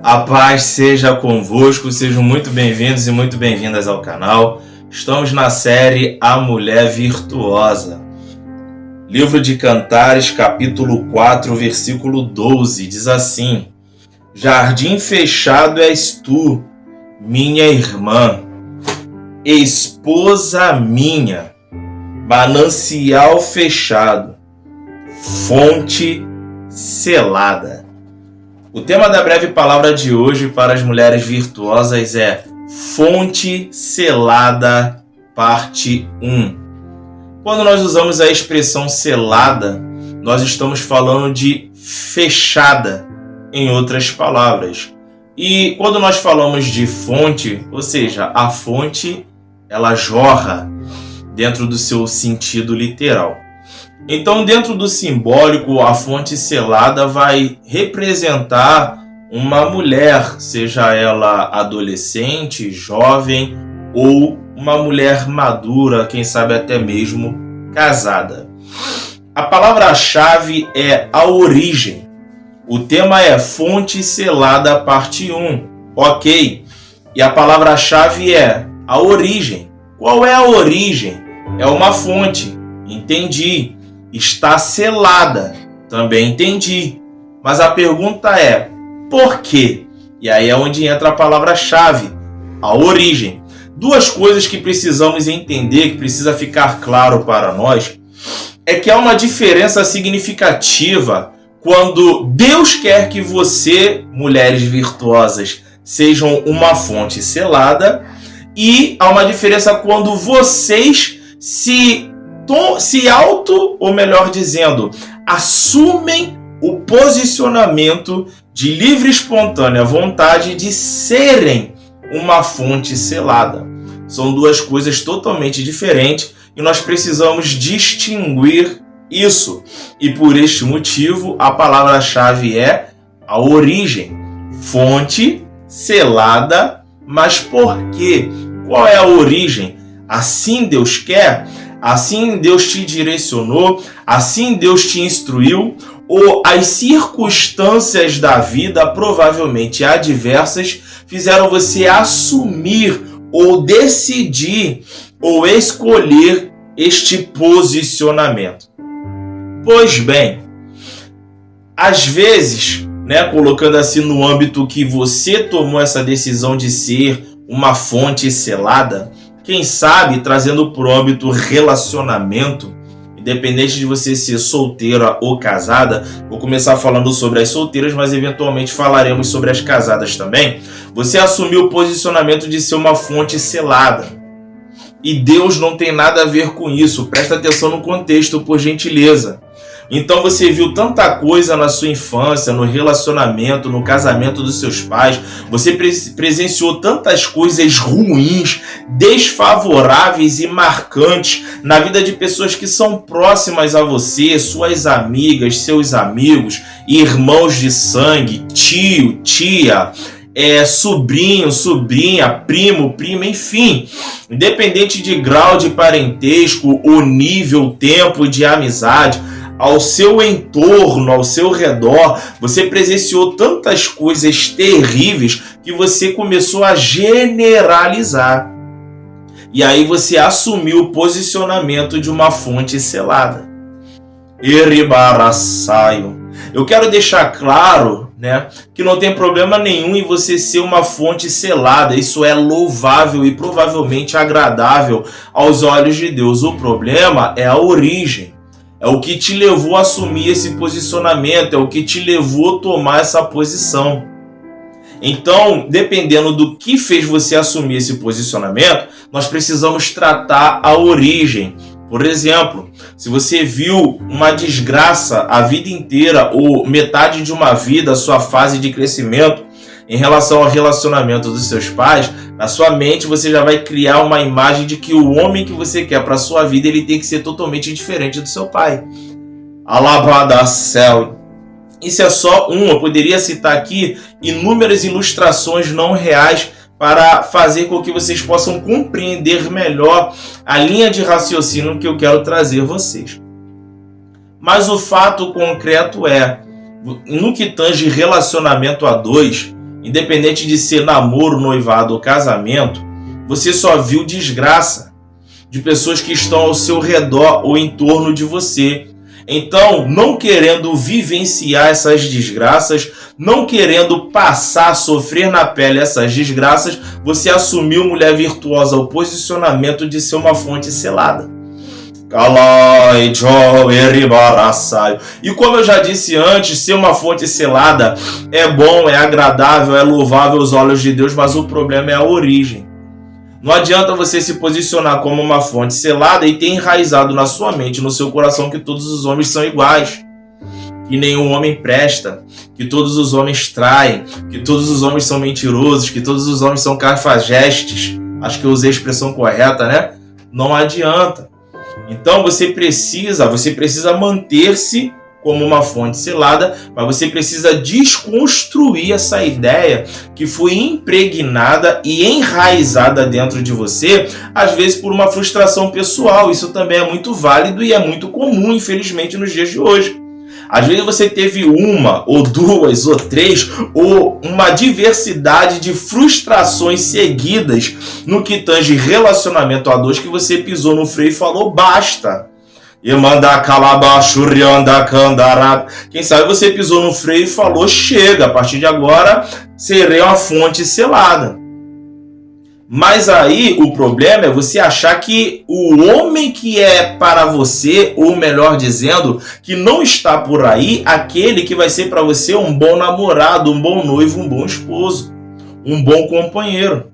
A paz seja convosco, sejam muito bem-vindos e muito bem-vindas ao canal. Estamos na série A Mulher Virtuosa. Livro de Cantares, capítulo 4, versículo 12, diz assim: Jardim fechado és tu, minha irmã, esposa minha, manancial fechado, fonte selada. O tema da breve palavra de hoje para as mulheres virtuosas é Fonte Selada, parte 1. Quando nós usamos a expressão selada, nós estamos falando de fechada, em outras palavras. E quando nós falamos de fonte, ou seja, a fonte, ela jorra dentro do seu sentido literal. Então, dentro do simbólico, a fonte selada vai representar uma mulher, seja ela adolescente, jovem ou uma mulher madura, quem sabe até mesmo casada. A palavra-chave é a origem. O tema é fonte selada, parte 1. Ok. E a palavra-chave é a origem. Qual é a origem? É uma fonte. Entendi. Está selada. Também entendi. Mas a pergunta é, por quê? E aí é onde entra a palavra-chave, a origem. Duas coisas que precisamos entender, que precisa ficar claro para nós, é que há uma diferença significativa quando Deus quer que você, mulheres virtuosas, sejam uma fonte selada, e há uma diferença quando vocês ou melhor dizendo, assumem o posicionamento de livre e espontânea vontade de serem uma fonte selada. São duas coisas totalmente diferentes e nós precisamos distinguir isso. E por este motivo, a palavra-chave é a origem. Fonte selada, mas por quê? Qual é a origem? Assim Deus quer? Assim Deus te direcionou? Assim Deus te instruiu? Ou as circunstâncias da vida, provavelmente adversas, fizeram você assumir ou decidir ou escolher este posicionamento? Pois bem, às vezes, colocando assim no âmbito que você tomou essa decisão de ser uma fonte selada, quem sabe trazendo para o âmbito relacionamento, independente de você ser solteira ou casada, vou começar falando sobre as solteiras, mas eventualmente falaremos sobre as casadas também. Você assumiu o posicionamento de ser uma fonte selada. E Deus não tem nada a ver com isso. Presta atenção no contexto, por gentileza. Então você viu tanta coisa na sua infância, no relacionamento, no casamento dos seus pais. Você presenciou tantas coisas ruins, desfavoráveis e marcantes na vida de pessoas que são próximas a você, suas amigas, seus amigos, irmãos de sangue, tio, tia, sobrinho, sobrinha, primo, prima, enfim. Independente de grau de parentesco, o nível, o tempo de amizade, ao seu entorno, ao seu redor, você presenciou tantas coisas terríveis que você começou a generalizar. E aí você assumiu o posicionamento de uma fonte selada. Eu quero deixar claro, que não tem problema nenhum em você ser uma fonte selada. Isso é louvável e provavelmente agradável aos olhos de Deus. O problema é a origem. É o que te levou a assumir esse posicionamento, é o que te levou a tomar essa posição. Então, dependendo do que fez você assumir esse posicionamento, nós precisamos tratar a origem. Por exemplo, se você viu uma desgraça a vida inteira ou metade de uma vida, a sua fase de crescimento, em relação ao relacionamento dos seus pais, na sua mente você já vai criar uma imagem de que o homem que você quer para a sua vida, ele tem que ser totalmente diferente do seu pai. Alabado céu. Isso é só eu poderia citar aqui inúmeras ilustrações não reais para fazer com que vocês possam compreender melhor a linha de raciocínio que eu quero trazer a vocês. Mas o fato concreto é, no que tange relacionamento a dois, independente de ser namoro, noivado ou casamento, você só viu desgraça de pessoas que estão ao seu redor ou em torno de você. Então, não querendo vivenciar essas desgraças, não querendo passar, sofrer na pele essas desgraças, você assumiu, mulher virtuosa, o posicionamento de ser uma fonte selada. E como eu já disse antes, ser uma fonte selada é bom, é agradável, é louvável aos olhos de Deus, mas o problema é a origem. Não adianta você se posicionar como uma fonte selada e ter enraizado na sua mente, no seu coração, que todos os homens são iguais, que nenhum homem presta, que todos os homens traem, que todos os homens são mentirosos, que todos os homens são cafajestes. Acho que eu usei a expressão correta, né? Não adianta. Então você precisa manter-se como uma fonte selada, mas você precisa desconstruir essa ideia que foi impregnada e enraizada dentro de você, às vezes por uma frustração pessoal. Isso também é muito válido e é muito comum, infelizmente, nos dias de hoje. Às vezes você teve uma, ou duas, ou três, ou uma diversidade de frustrações seguidas no que tange relacionamento a dois, que você pisou no freio e falou basta. Quem sabe você pisou no freio e falou chega, a partir de agora serei uma fonte selada. Mas aí o problema é você achar que o homem que é para você, ou melhor dizendo, que não está por aí, aquele que vai ser para você um bom namorado, um bom noivo, um bom esposo, um bom companheiro.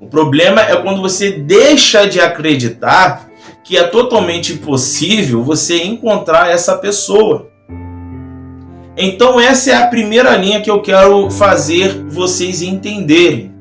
O problema é quando você deixa de acreditar que é totalmente impossível você encontrar essa pessoa. Então essa é a primeira linha que eu quero fazer vocês entenderem,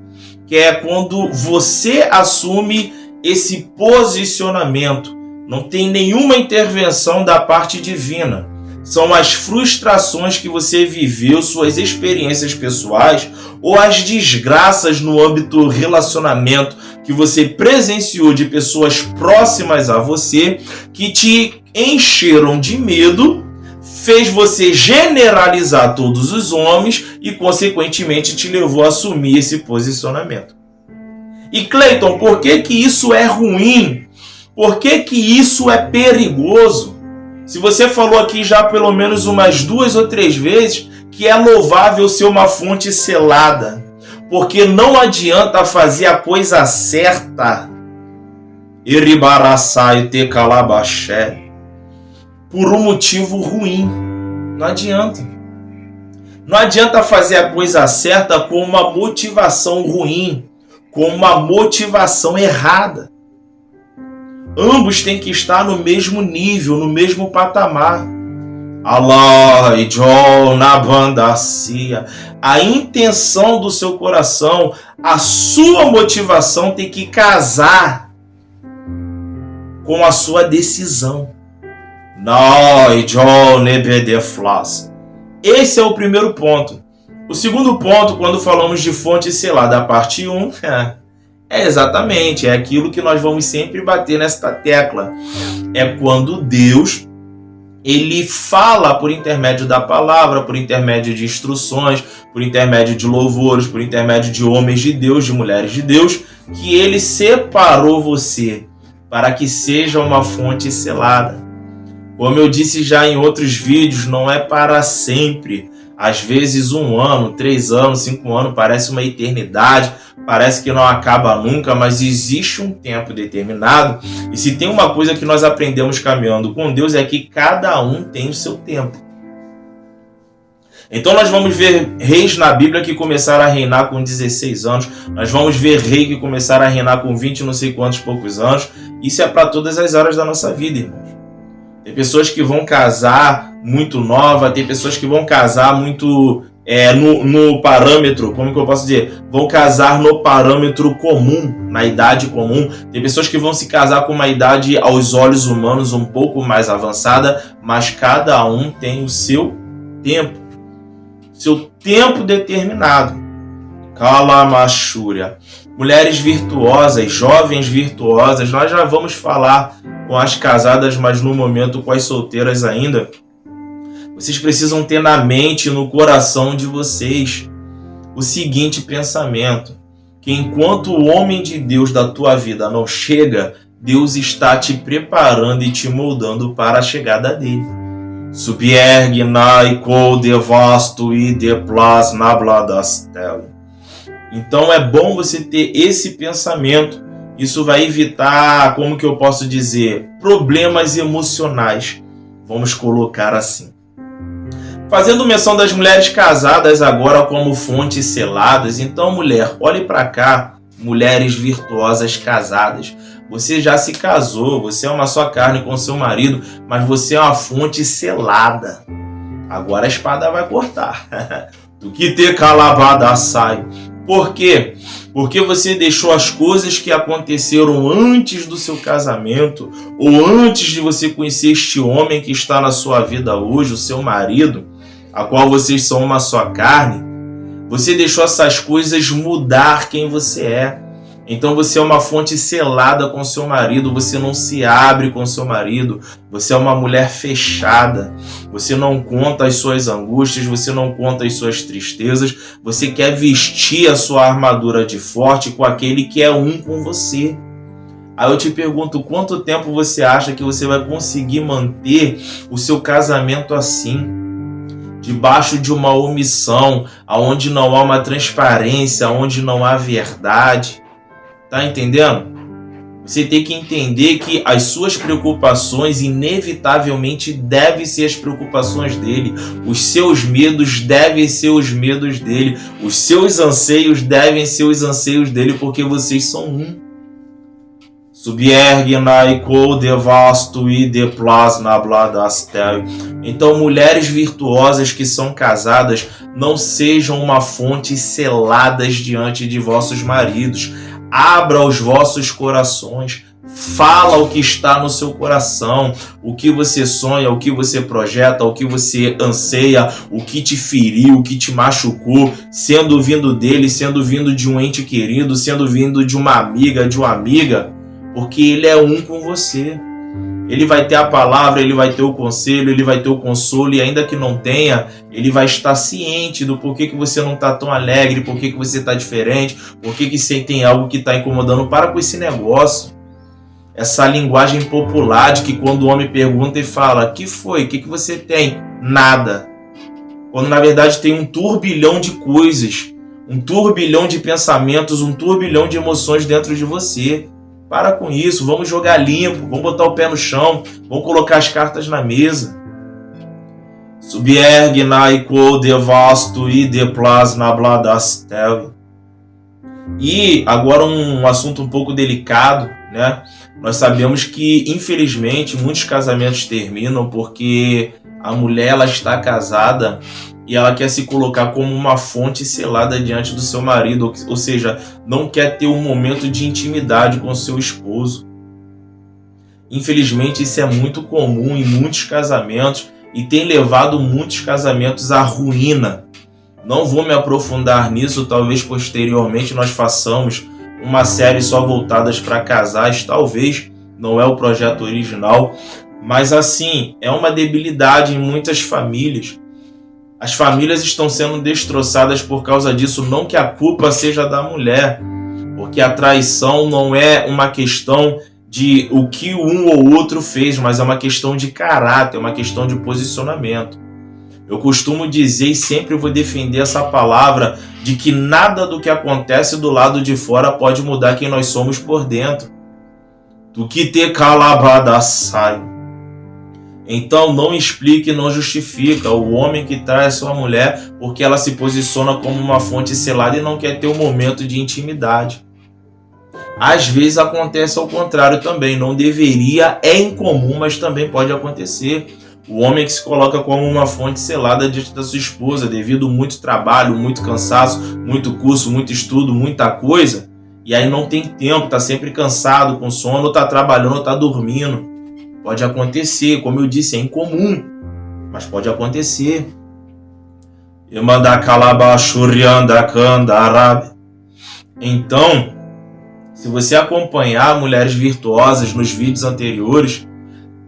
que é quando você assume esse posicionamento. Não tem nenhuma intervenção da parte divina. São as frustrações que você viveu, suas experiências pessoais ou as desgraças no âmbito relacionamento que você presenciou de pessoas próximas a você que te encheram de medo, fez você generalizar todos os homens e, consequentemente, te levou a assumir esse posicionamento. E, Cleiton, por que isso é ruim? Por que isso é perigoso? Se você falou aqui já pelo menos umas 2 ou 3 vezes que é louvável ser uma fonte selada, porque não adianta fazer a coisa certa, por um motivo ruim. Não adianta. Não adianta fazer a coisa certa com uma motivação ruim, com uma motivação errada. Ambos têm que estar no mesmo nível, no mesmo patamar. Allah e John na banda cia. A intenção do seu coração, a sua motivação tem que casar com a sua decisão. Esse é o primeiro ponto. O segundo ponto, quando falamos de fonte selada, a parte 1, é aquilo que nós vamos sempre bater nesta tecla. É quando Deus, ele fala por intermédio da palavra, por intermédio de instruções, por intermédio de louvores, por intermédio de homens de Deus, de mulheres de Deus, que ele separou você para que seja uma fonte selada. Como eu disse já em outros vídeos, não é para sempre. Às vezes 1 ano, 3 anos, 5 anos, parece uma eternidade, parece que não acaba nunca, mas existe um tempo determinado. E se tem uma coisa que nós aprendemos caminhando com Deus é que cada um tem o seu tempo. Então nós vamos ver reis na Bíblia que começaram a reinar com 16 anos. Nós vamos ver rei que começaram a reinar com 20 não sei quantos poucos anos. Isso é para todas as áreas da nossa vida, irmãos. Tem pessoas que vão casar muito nova, tem pessoas que vão casar muito no parâmetro, como que eu posso dizer? Vão casar no parâmetro comum, na idade comum. Tem pessoas que vão se casar com uma idade aos olhos humanos um pouco mais avançada, mas cada um tem o seu tempo determinado. Kalamachúria. Mulheres virtuosas, jovens virtuosas, nós já vamos falar com as casadas, mas no momento com as solteiras ainda. Vocês precisam ter na mente, no coração de vocês, o seguinte pensamento: que enquanto o homem de Deus da tua vida não chega, Deus está te preparando e te moldando para a chegada dele. Subiergue naiko devasto e deplas nabladastel. Então é bom você ter esse pensamento. Isso vai evitar, como que eu posso dizer, problemas emocionais. Vamos colocar assim. Fazendo menção das mulheres casadas agora como fontes seladas. Então, mulher, olhe para cá, mulheres virtuosas casadas. Você já se casou, você é uma só carne com seu marido, mas você é uma fonte selada. Agora a espada vai cortar. Do que ter calabada sai. Por quê? Porque você deixou as coisas que aconteceram antes do seu casamento, ou antes de você conhecer este homem que está na sua vida hoje, o seu marido, a qual vocês são uma só carne. Você deixou essas coisas mudar quem você é. Então você é uma fonte selada com seu marido, você não se abre com seu marido, você é uma mulher fechada, você não conta as suas angústias, você não conta as suas tristezas, você quer vestir a sua armadura de forte com aquele que é um com você. Aí eu te pergunto, quanto tempo você acha que você vai conseguir manter o seu casamento assim? Debaixo de uma omissão, onde não há uma transparência, onde não há verdade. Tá entendendo? Você tem que entender que as suas preocupações inevitavelmente devem ser as preocupações dele. Os seus medos devem ser os medos dele. Os seus anseios devem ser os anseios dele, porque vocês são um. Subiergue naiko devasto e deplas nabladastel. Então, mulheres virtuosas que são casadas, não sejam uma fonte seladas diante de vossos maridos. Abra os vossos corações, fala o que está no seu coração, o que você sonha, o que você projeta, o que você anseia, o que te feriu, o que te machucou, sendo vindo dele, sendo vindo de um ente querido, sendo vindo de uma amiga, porque ele é um com você. Ele vai ter a palavra, ele vai ter o conselho, ele vai ter o consolo, e ainda que não tenha, ele vai estar ciente do porquê que você não está tão alegre, porquê que você está diferente, porquê que você tem algo que está incomodando. Para com esse negócio. Essa linguagem popular de que quando o homem pergunta e fala, que foi? O que você tem? Nada. Quando na verdade tem um turbilhão de coisas, um turbilhão de pensamentos, um turbilhão de emoções dentro de você. Para com isso, vamos jogar limpo, vamos botar o pé no chão, vamos colocar as cartas na mesa. Subiergue naiko devasto e deplas nabladastel. E agora um assunto um pouco delicado, né? Nós sabemos que, infelizmente, muitos casamentos terminam porque a mulher ela está casada e ela quer se colocar como uma fonte selada diante do seu marido, ou seja, não quer ter um momento de intimidade com seu esposo. Infelizmente, isso é muito comum em muitos casamentos e tem levado muitos casamentos à ruína. Não vou me aprofundar nisso, talvez posteriormente nós façamos uma série só voltadas para casais, talvez, não é o projeto original, mas assim, é uma debilidade em muitas famílias. As famílias estão sendo destroçadas por causa disso, não que a culpa seja da mulher, porque a traição não é uma questão de o que um ou outro fez, mas é uma questão de caráter, é uma questão de posicionamento. Eu costumo dizer e sempre vou defender essa palavra de que nada do que acontece do lado de fora pode mudar quem nós somos por dentro. Do que ter calabada sai. Então não explique, não justifica o homem que trai a sua mulher porque ela se posiciona como uma fonte selada e não quer ter um momento de intimidade. Às vezes acontece ao contrário também, não deveria, é incomum, mas também pode acontecer. O homem que se coloca como uma fonte selada diante da sua esposa devido a muito trabalho, muito cansaço, muito curso, muito estudo, muita coisa, e aí não tem tempo, está sempre cansado, com sono, está trabalhando, está dormindo. Pode acontecer, como eu disse, é incomum, mas pode acontecer. Então, se você acompanhar mulheres virtuosas nos vídeos anteriores,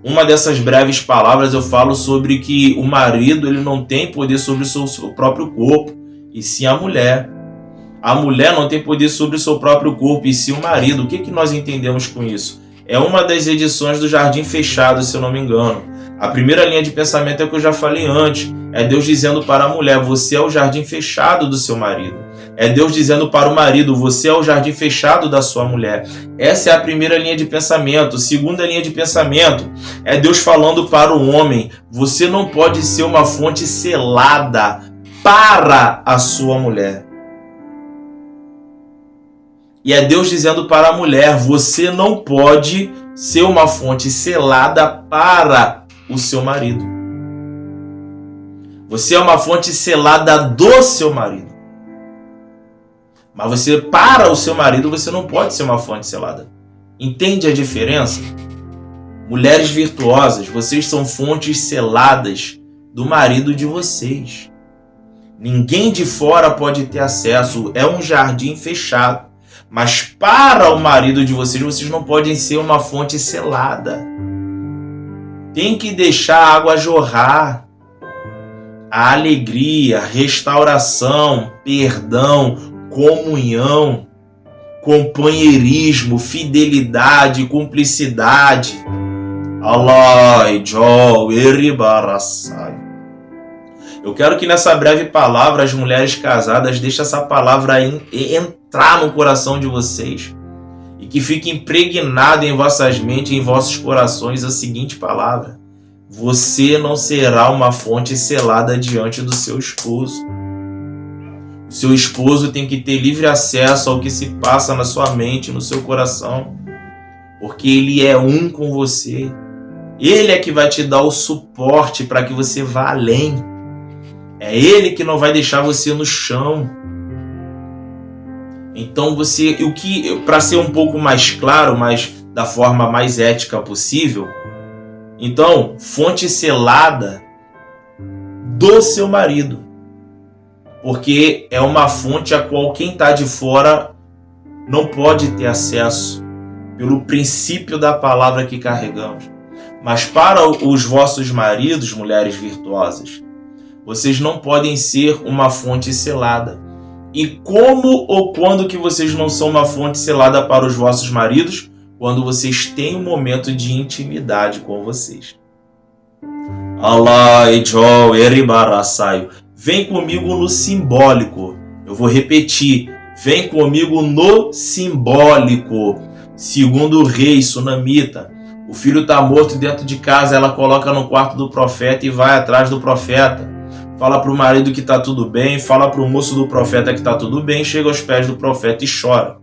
uma dessas breves palavras eu falo sobre que o marido ele não tem poder sobre o seu próprio corpo, e sim a mulher. A mulher não tem poder sobre o seu próprio corpo, e sim o marido. O que nós entendemos com isso? É uma das edições do Jardim Fechado, se eu não me engano. A primeira linha de pensamento é o que eu já falei antes. É Deus dizendo para a mulher: você é o jardim fechado do seu marido. É Deus dizendo para o marido: você é o jardim fechado da sua mulher. Essa é a primeira linha de pensamento. Segunda linha de pensamento é Deus falando para o homem: você não pode ser uma fonte selada para a sua mulher. E é Deus dizendo para a mulher: você não pode ser uma fonte selada para o seu marido. Você é uma fonte selada do seu marido. Mas você, para o seu marido, você não pode ser uma fonte selada. Entende a diferença? Mulheres virtuosas, vocês são fontes seladas do marido de vocês. Ninguém de fora pode ter acesso. É um jardim fechado. Mas para o marido de vocês, vocês não podem ser uma fonte selada. Tem que deixar a água jorrar. A alegria, restauração, perdão, comunhão, companheirismo, fidelidade, cumplicidade. Allah, Ijol, Eribarassai. Eu quero que nessa breve palavra as mulheres casadas deixem essa palavra entrar no coração de vocês e que fique impregnado em vossas mentes e em vossos corações a seguinte palavra: você não será uma fonte selada diante do seu esposo. O seu esposo tem que ter livre acesso ao que se passa na sua mente, no seu coração, porque ele é um com você. Ele é que vai te dar o suporte para que você vá além. É ele que não vai deixar você no chão. Então você, para ser um pouco mais claro, mas da forma mais ética possível, então, fonte selada do seu marido, porque é uma fonte a qual quem está de fora não pode ter acesso, pelo princípio da palavra que carregamos. Mas para os vossos maridos, mulheres virtuosas, vocês não podem ser uma fonte selada. E como ou quando que vocês não são uma fonte selada para os vossos maridos? Quando vocês têm um momento de intimidade com vocês. Allah, Ijol, Eribarassai. Vem comigo no simbólico. Eu vou repetir. Vem comigo no simbólico. Segundo o rei Sunamita, o filho está morto dentro de casa, ela coloca no quarto do profeta e vai atrás do profeta. Fala para o marido que está tudo bem, fala para o moço do profeta que está tudo bem, chega aos pés do profeta e chora.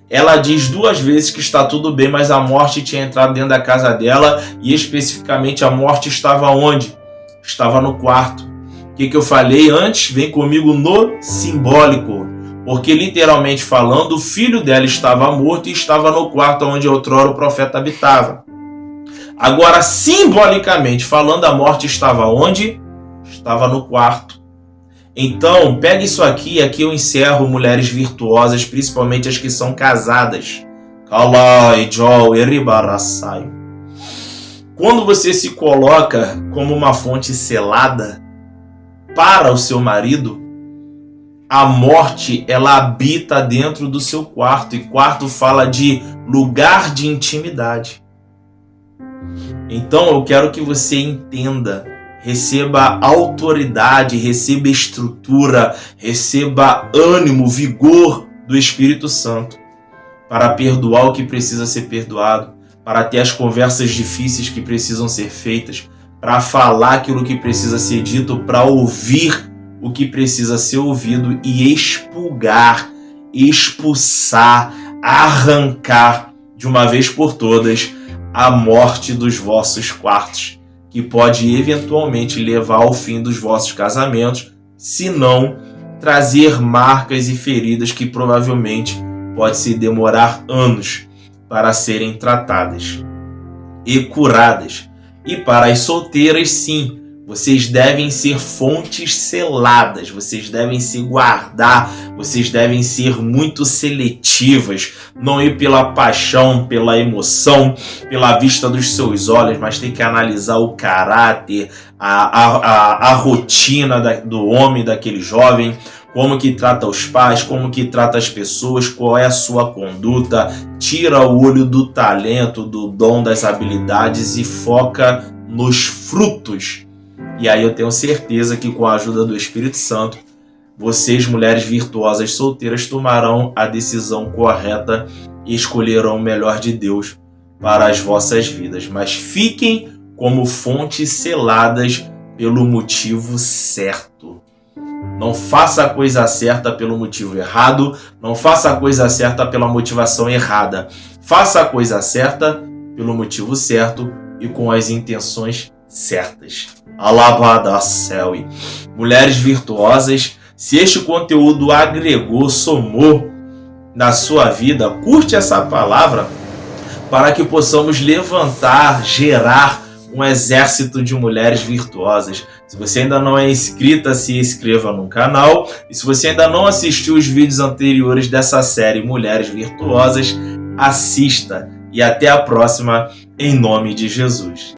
Ela diz 2 vezes que está tudo bem, mas a morte tinha entrado dentro da casa dela e especificamente a morte estava onde? Estava no quarto. O que eu falei antes? Vem comigo no simbólico. Porque literalmente falando, o filho dela estava morto e estava no quarto onde outrora o profeta habitava. Agora, simbolicamente falando, a morte estava onde? Estava no quarto. Então, pega isso aqui eu encerro, mulheres virtuosas, principalmente as que são casadas. Quando você se coloca como uma fonte selada para o seu marido, a morte, ela habita dentro do seu quarto, e quarto fala de lugar de intimidade. Então, eu quero que você entenda, receba autoridade, receba estrutura, receba ânimo, vigor do Espírito Santo para perdoar o que precisa ser perdoado, para ter as conversas difíceis que precisam ser feitas, para falar aquilo que precisa ser dito, para ouvir o que precisa ser ouvido e expurgar, expulsar, arrancar de uma vez por todas a morte dos vossos quartos, que pode eventualmente levar ao fim dos vossos casamentos, se não trazer marcas e feridas que provavelmente pode se demorar anos para serem tratadas e curadas. E para as solteiras, sim, vocês devem ser fontes seladas, vocês devem se guardar, vocês devem ser muito seletivas, não ir pela paixão, pela emoção, pela vista dos seus olhos, mas tem que analisar o caráter, a rotina do homem, daquele jovem, como que trata os pais, como que trata as pessoas, qual é a sua conduta, tira o olho do talento, do dom, das habilidades e foca nos frutos. E aí eu tenho certeza que com a ajuda do Espírito Santo, vocês, mulheres virtuosas solteiras, tomarão a decisão correta e escolherão o melhor de Deus para as vossas vidas. Mas fiquem como fontes seladas pelo motivo certo. Não faça a coisa certa pelo motivo errado. Não faça a coisa certa pela motivação errada. Faça a coisa certa pelo motivo certo e com as intenções certas. Alabada céu. Mulheres virtuosas, se este conteúdo agregou, somou na sua vida, curte essa palavra para que possamos levantar, gerar um exército de mulheres virtuosas. Se você ainda não é inscrita, se inscreva no canal. E se você ainda não assistiu os vídeos anteriores dessa série Mulheres Virtuosas, assista. E até a próxima, em nome de Jesus.